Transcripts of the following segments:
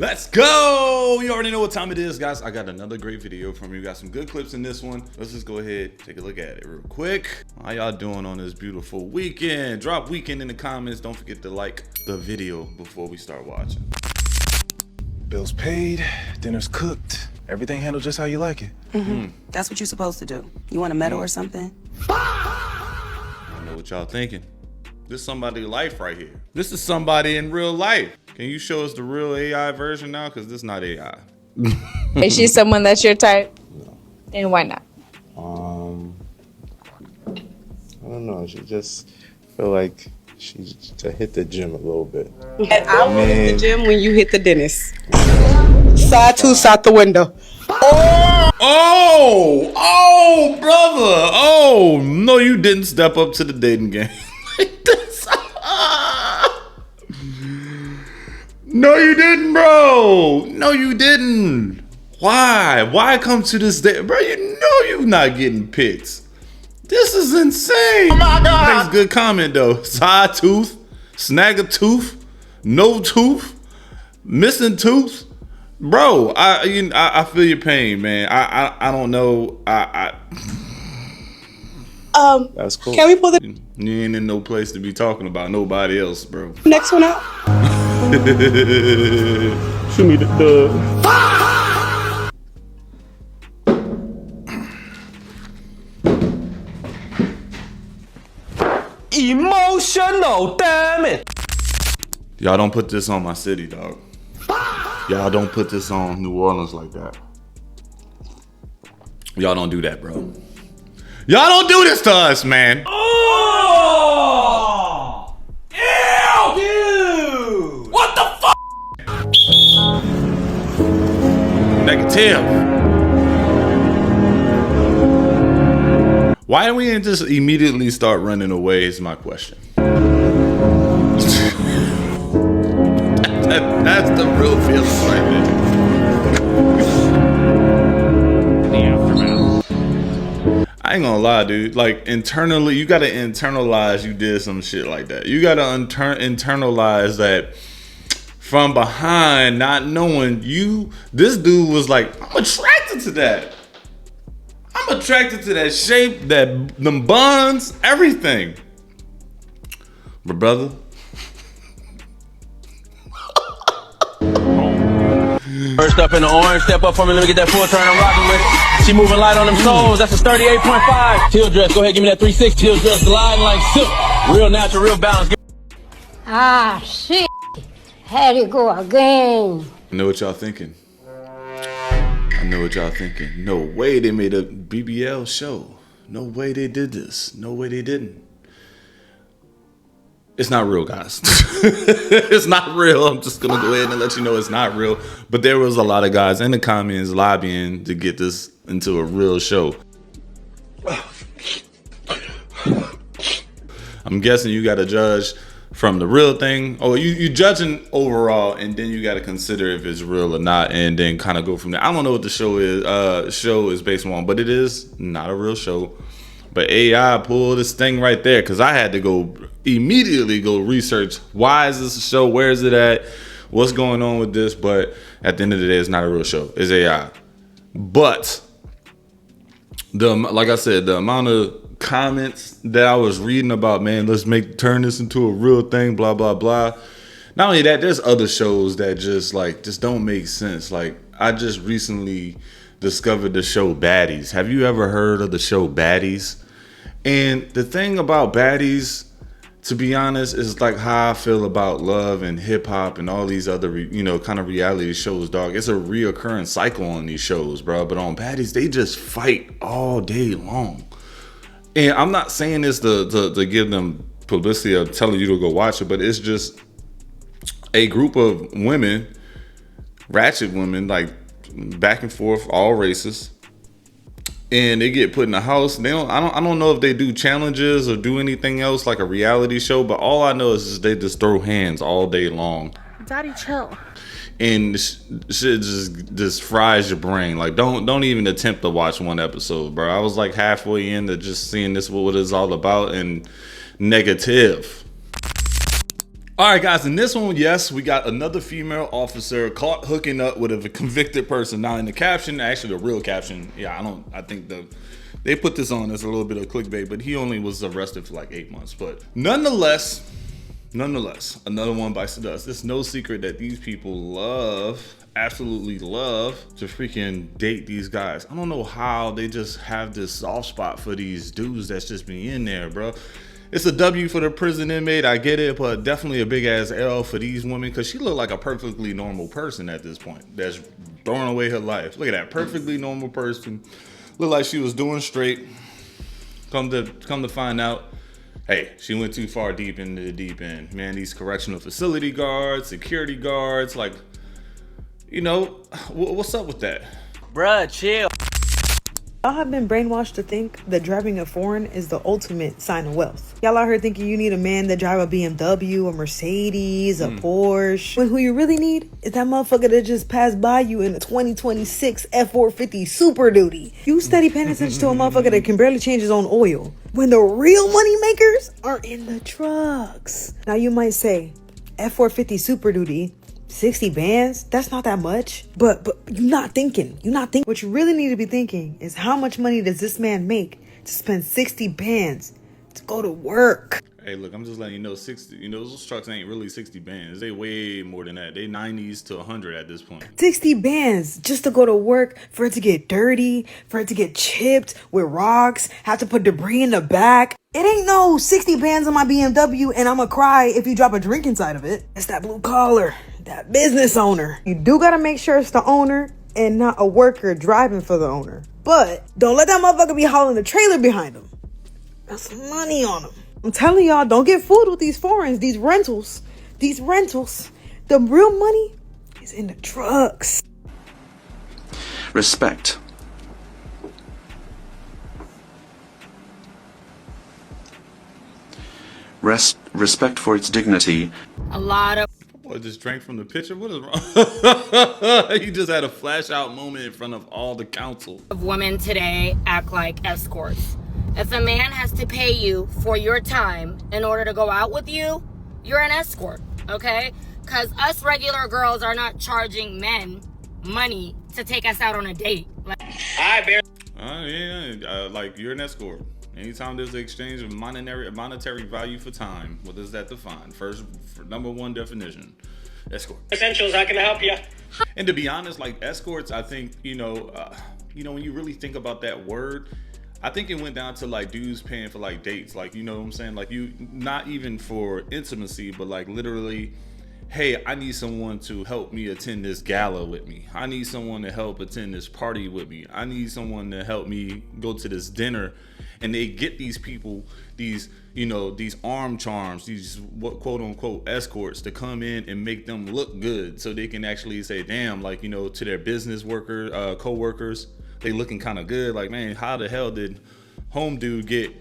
Let's go! You already know what time it is, guys. I got another great video from you. Got some good clips in this one. Let's just go ahead, take a look at it real quick. How y'all doing on this beautiful weekend? Drop weekend in the comments. Don't forget to like the video before we start watching. Bills paid, dinner's cooked. Everything handled just how you like it. That's what you're supposed to do. You want a medal or something? I know what y'all thinking. This is somebody's life right here. This is somebody in real life. Can you show us the real AI version now? Because this is not AI. Is she someone that's your type? No. And why not? I don't know. She just feel like she to hit the gym a little bit. And I will hit the gym when you hit the dentist. Side tooth out the window. Oh, brother. Oh, no, you didn't step up to the dating game like this. No, you didn't, bro. No, you didn't. Why? Why come to this day? Bro, you know you're not getting pics. This is insane. Oh, my God. Makes good comment, though. Side tooth, snag a tooth, no tooth, missing tooth. Bro, I feel your pain, man. I don't know. That's cool. Can we pull the You ain't in no place to be talking about nobody else, bro. next one out? Shoot me the Emotional, damn it. Y'all don't put this on my city, dog. Y'all don't put this on New Orleans like that. Y'all don't do that, bro. Y'all don't do this to us, man. Oh! Ew! Dude! What the fuck? Negative. Why don't we just immediately start running away is my question. That's the real feeling right there. The aftermath. I ain't gonna lie, dude. Like, internally, you gotta internalize you did some shit like that. You gotta internalize that from behind, not knowing you. This dude was like, I'm attracted to that. I'm attracted to that shape, them buns, everything. But brother, First up in the orange, step up for me, let me get that full turn, I'm rocking with it. She moving light on them soles, that's a 38.5. Teal dress, go ahead, give me that 360. Teal dress, gliding like silk. Real natural, real balance. Ah, shit. Had to go again. I know what y'all thinking. I know what y'all thinking. No way they made a BBL show. No way they did this. No way they didn't. It's not real, guys. It's not real. I'm just gonna go ahead and let you know it's not real. But there was a lot of guys in the comments lobbying to get this into a real show. I'm guessing you gotta judge from the real thing. Oh, you judging overall, and then you gotta consider if it's real or not, and then kind of go from there. I don't know what the show is based on, but it is not a real show. But AI pulled this thing right there, because I had to go immediately research, why is this a show, where is it at, what's going on with this. But at the end of the day, it's not a real show, it's AI. But like I said, the amount of comments that I was reading about, man, let's turn this into a real thing, blah blah blah. Not only that, there's other shows that just don't make sense. Like, I just recently discovered the show Baddies. Have you ever heard of the show Baddies? And the thing about Baddies, to be honest, is like how I feel about love and hip hop and all these other, kind of reality shows, dog. It's a reoccurring cycle on these shows, bro. But on Baddies, they just fight all day long. And I'm not saying this to give them publicity or telling you to go watch it, but it's just a group of women, ratchet women, like back and forth, all races, and they get put in a house. I don't know if they do challenges or do anything else like a reality show, but all I know is they just throw hands all day long. Daddy, chill. And shit just fries your brain. Like, don't even attempt to watch one episode, bro. I was like halfway into just seeing what it's all about, and negative. All right, guys. In this one, yes, we got another female officer caught hooking up with a convicted person. Now, in the caption, actually, the real caption, I think they put this on as a little bit of clickbait, but he only was arrested for like 8 months. But nonetheless, another one bites the dust. It's no secret that these people absolutely love to freaking date these guys. I don't know how they just have this soft spot for these dudes that's just be in there, bro. It's a W for the prison inmate, I get it, but definitely a big ass L for these women, because she looked like a perfectly normal person at this point that's throwing away her life. Look at that, perfectly normal person. Looked like she was doing straight. Come to find out, hey, she went too far deep into the deep end. Man, these correctional facility guards, security guards, like, what's up with that? Bruh, chill. Y'all have been brainwashed to think that driving a foreign is the ultimate sign of wealth. Y'all out here thinking you need a man that drive a BMW, a Mercedes, a Porsche. When who you really need is that motherfucker that just passed by you in a 2026 F450 Super Duty. You steady paying attention to a motherfucker that can barely change his own oil. When the real money makers are in the trucks. Now you might say, F450 Super Duty, 60 bands, that's not that much. But you're not thinking. What you really need to be thinking is how much money does this man make to spend 60 bands to go to work? Hey, look, I'm just letting you know, 60. Those trucks ain't really 60 bands. They way more than that. They 90s to 100 at this point. 60 bands just to go to work, for it to get dirty, for it to get chipped with rocks, have to put debris in the back. It ain't no 60 bands on my BMW and I'ma cry if you drop a drink inside of it. It's that blue collar, that business owner. You do gotta make sure it's the owner and not a worker driving for the owner. But don't let that motherfucker be hauling the trailer behind him. Got some money on him. I'm telling y'all, don't get fooled with these foreigns, these rentals. The real money is in the trucks. Respect. Respect for its dignity. A lot of... What, just drank from the pitcher? What is wrong? You just had a flash out moment in front of all the council. women today act like escorts. If a man has to pay you for your time in order to go out with you, you're an escort, okay? Because us regular girls are not charging men money to take us out on a date. Hi, Bear. Like, you're an escort. Anytime there's an exchange of monetary value for time, what does that define? First, for number one definition, escort. Essentials, how can I help you? And to be honest, like escorts, I think, when you really think about that word, I think it went down to like dudes paying for like dates. Like, you know what I'm saying? Like, you, not even for intimacy, but like literally, hey, I need someone to help me attend this gala with me. I need someone to help attend this party with me. I need someone to help me go to this dinner. And they get these people, these arm charms, these quote unquote escorts to come in and make them look good, so they can actually say, damn, like, to their business co-workers, they looking kind of good. Like, man, how the hell did home dude get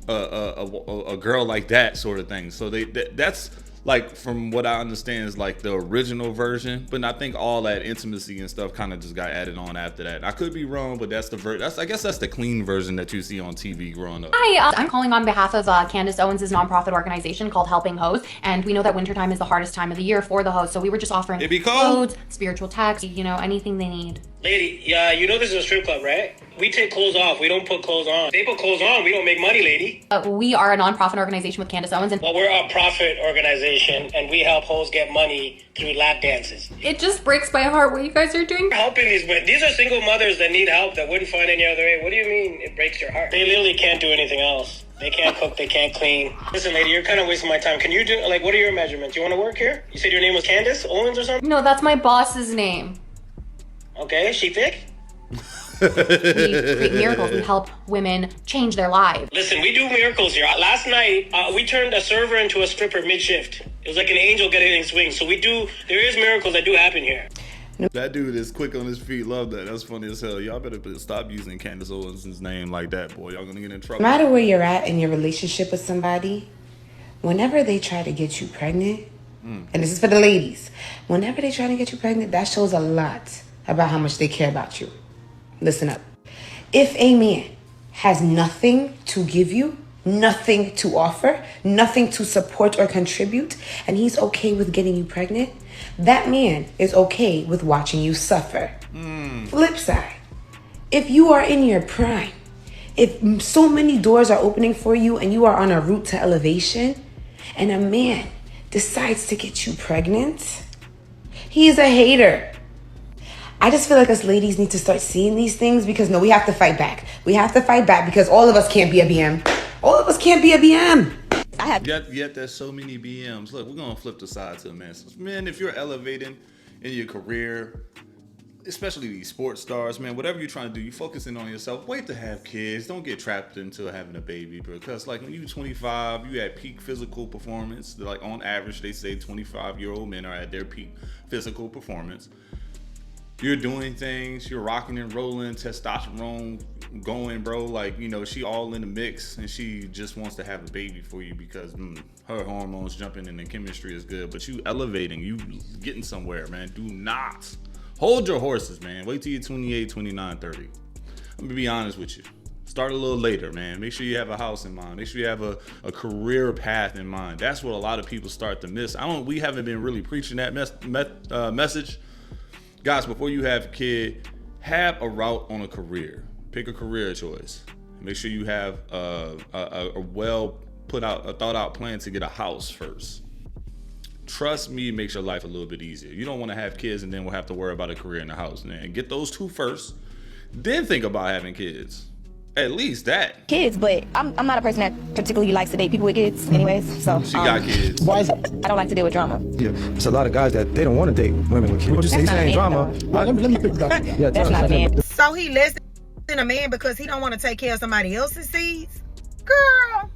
a girl like that, sort of thing? So that's like, from what I understand, is like the original version, but I think all that intimacy and stuff kind of just got added on after that. I could be wrong, but that's I guess that's the clean version that you see on TV growing up. Hi, I'm calling on behalf of Candace Owens' nonprofit organization called Helping Hoes, and we know that wintertime is the hardest time of the year for the hoes, so we were just offering clothes, spiritual text, anything they need. Lady, yeah, this is a strip club, right? We take clothes off. We don't put clothes on. They put clothes on. We don't make money, lady. We are a nonprofit organization with Candace Owens. Well, we're a profit organization, and we help hoes get money through lap dances. It just breaks my heart what you guys are doing. We're helping these are single mothers that need help that wouldn't find any other way. What do you mean it breaks your heart? They literally can't do anything else. They can't cook. They can't clean. Listen, lady, you're kind of wasting my time. Can you do, what are your measurements? You want to work here? You said your name was Candace Owens or something? No, that's my boss's name. Okay, is she thick? We create miracles. We help women change their lives. Listen, we do miracles here. Last night, we turned a server into a stripper mid-shift. It was like an angel getting in swing. So there is miracles that do happen here. That dude is quick on his feet. Love that. That's funny as hell. Y'all better stop using Candace Owens' name like that, boy. Y'all gonna get in trouble. No matter where you're at in your relationship with somebody, whenever they try to get you pregnant, and this is for the ladies, whenever they try to get you pregnant, that shows a lot about how much they care about you. Listen up. If a man has nothing to give you, nothing to offer, nothing to support or contribute, and he's okay with getting you pregnant, that man is okay with watching you suffer. Flip side, if you are in your prime, if so many doors are opening for you and you are on a route to elevation, and a man decides to get you pregnant, he is a hater. I just feel like us ladies need to start seeing these things because we have to fight back. We have to fight back because all of us can't be a BM. All of us can't be a BM. Yet there's so many BMs. Look, we're gonna flip the side to the men. So, man, if you're elevating in your career, especially these sports stars, man, whatever you're trying to do, you focusing on yourself. Wait to have kids. Don't get trapped into having a baby, because like when you're 25, you at peak physical performance. Like on average, they say 25-year-old men are at their peak physical performance. You're doing things, you're rocking and rolling, testosterone going, bro. Like, you know, she all in the mix and she just wants to have a baby for you because her hormones jumping and the chemistry is good. But you elevating, you getting somewhere, man. Do not hold your horses, man. Wait till you're 28, 29, 30. I'm gonna be honest with you. Start a little later, man. Make sure you have a house in mind. Make sure you have a career path in mind. That's what a lot of people start to miss. We haven't been really preaching that message. Guys, before you have a kid, have a route on a career. Pick a career choice. Make sure you have a well thought out plan to get a house first. Trust me, it makes your life a little bit easier. You don't want to have kids and then we'll have to worry about a career in the house. Man, get those two first, then think about having kids. At least that. Kids, but I'm not a person that particularly likes to date people with kids anyways, so. She got kids. Why is that? I don't like to deal with drama. Yeah, there's a lot of guys that they don't want to date women with kids. What you say, saying drama? Let me pick that. Yeah, that's not man. So he less than a man because he don't want to take care of somebody else's seeds? Girl.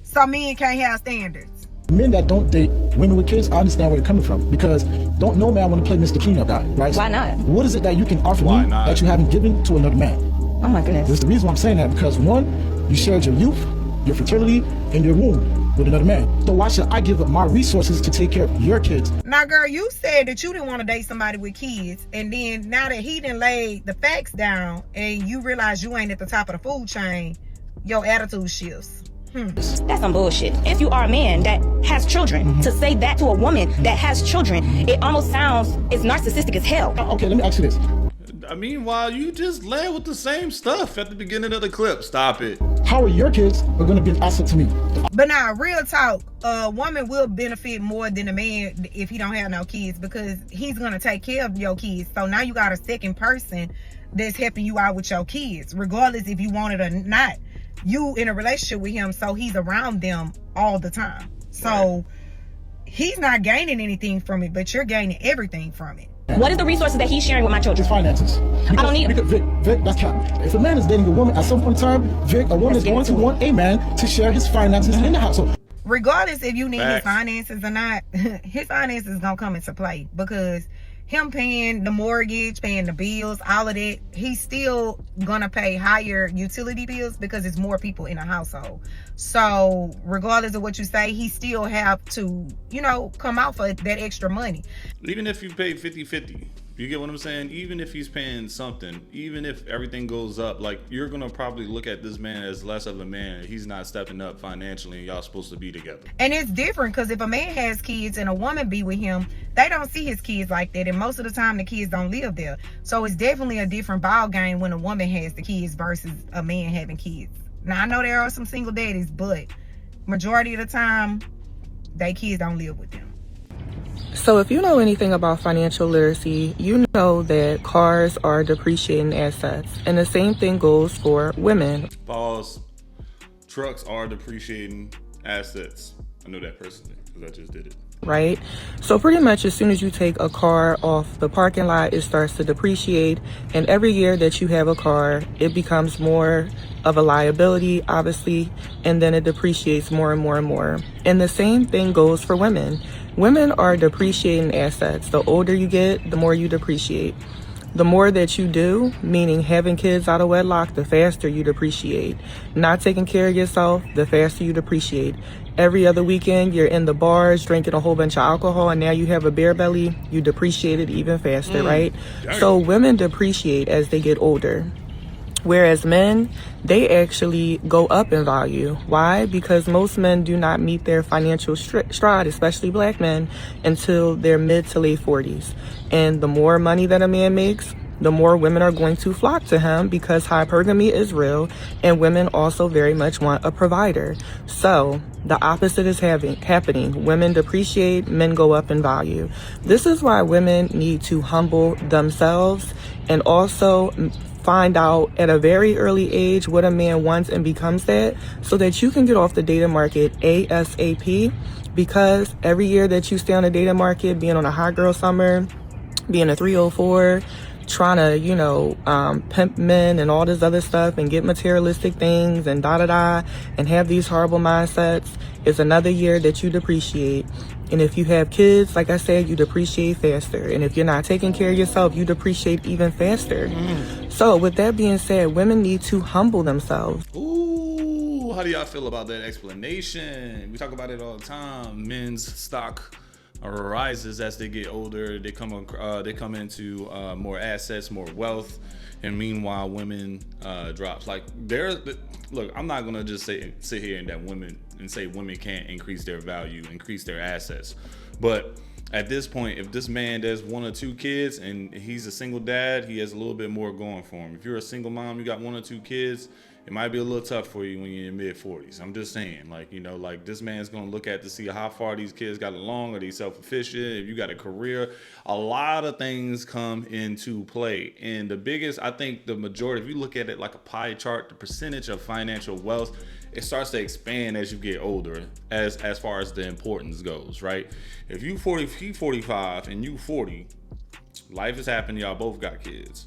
So men can't have standards. Men that don't date women with kids, I understand where they're coming from. Because no man want to play Mr. Cleanup guy, right? Why not? What is it that you can offer me that you haven't given to another man? Oh my goodness. This is the reason why I'm saying that, because one, you shared your youth, your fertility, and your womb with another man. So why should I give up my resources to take care of your kids? Now, girl, you said that you didn't want to date somebody with kids, and then now that he done laid the facts down and you realize you ain't at the top of the food chain, your attitude shifts. That's some bullshit. If you are a man that has children, to say that to a woman that has children, it almost sounds, it's narcissistic as hell. Okay, let me ask you this. Meanwhile, you just led with the same stuff at the beginning of the clip. Stop it. How are your kids are going to be an asset to me? But now, real talk, a woman will benefit more than a man if he don't have no kids, because he's going to take care of your kids. So now you got a second person that's helping you out with your kids, regardless if you want it or not. You in a relationship with him, so he's around them all the time. So he's not gaining anything from it, but you're gaining everything from it. What is the resources that he's sharing with my children? His finances. I don't need them. Vic, that's cap. If a man is dating a woman, at some point in time, Vic, a woman is going to want a man to share his finances in the household. Regardless if you need his finances or not, his finances is going to come into play, because him paying the mortgage, paying the bills, all of that, he's still going to pay higher utility bills because it's more people in a household. So regardless of what you say, he still have to, come out for that extra money. Even if you pay 50-50, you get what I'm saying? Even if he's paying something, even if everything goes up, like, you're going to probably look at this man as less of a man. He's not stepping up financially and y'all supposed to be together. And it's different, because if a man has kids and a woman be with him, they don't see his kids like that. And most of the time the kids don't live there. So it's definitely a different ball game when a woman has the kids versus a man having kids. Now, I know there are some single daddies, but majority of the time, they kids don't live with them. So if you know anything about financial literacy, you know that cars are depreciating assets. And the same thing goes for women. Pause. Trucks are depreciating assets. I know that personally because I just did it. Right? So pretty much as soon as you take a car off the parking lot, it starts to depreciate. And every year that you have a car, it becomes more of a liability, obviously, and then it depreciates more and more and more. And the same thing goes for women. Women are depreciating assets. The older you get, the more you depreciate. The more that you do, meaning having kids out of wedlock, the faster you depreciate. Not taking care of yourself, the faster you depreciate. Every other weekend, you're in the bars drinking a whole bunch of alcohol, and now you have a beer belly, you depreciate it even faster, right? So women depreciate as they get older. Whereas men, they actually go up in value. Why? Because most men do not meet their financial stride, especially black men, until their mid to late 40s. And the more money that a man makes, the more women are going to flock to him, because hypergamy is real, and women also very much want a provider. So the opposite is happening. Women depreciate, men go up in value. This is why women need to humble themselves and also find out at a very early age what a man wants and becomes that, so that you can get off the dating market ASAP. Because every year that you stay on the dating market, being on a hot girl summer, being a 304, trying to, pimp men and all this other stuff and get materialistic things and and have these horrible mindsets, is another year that you depreciate. And if you have kids, like I said, you depreciate faster. And if you're not taking care of yourself, you depreciate even faster. So with that being said, women need to humble themselves. Ooh, how do y'all feel about that explanation? We talk about it all the time. Men's stock rises as they get older. They come into more assets, more wealth, and meanwhile women drops. Like look, I'm not gonna just sit here and say women can't increase their value, increase their assets. But at this point, if this man does 1 or 2 kids and he's a single dad, he has a little bit more going for him. If you're a single mom, you got 1 or 2 kids, it might be a little tough for you when you're in your mid-40s. I'm just saying, like this man's gonna look at to see how far these kids got along. Are they self-efficient? If you got a career, a lot of things come into play. And the biggest, I think the majority, if you look at it like a pie chart, the percentage of financial wealth, it starts to expand as you get older, as far as the importance goes, right? If he 45 and you 40, life is happening, y'all both got kids.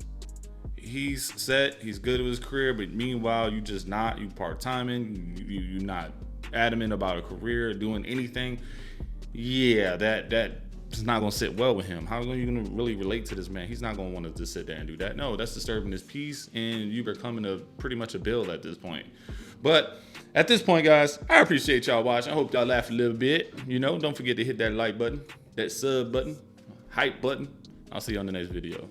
He's set, he's good with his career, but meanwhile you just not, you part-timing, you're not adamant about a career, doing anything. Yeah, that's not gonna sit well with him. How are you gonna really relate to this man? He's not gonna want to just sit there and do that. No, that's disturbing his peace, and you becoming pretty much a bill at this point. But at this point, guys, I appreciate y'all watching. I hope y'all laughed a little bit. Don't forget to hit that like button, that sub button, hype button. I'll see you on the next video.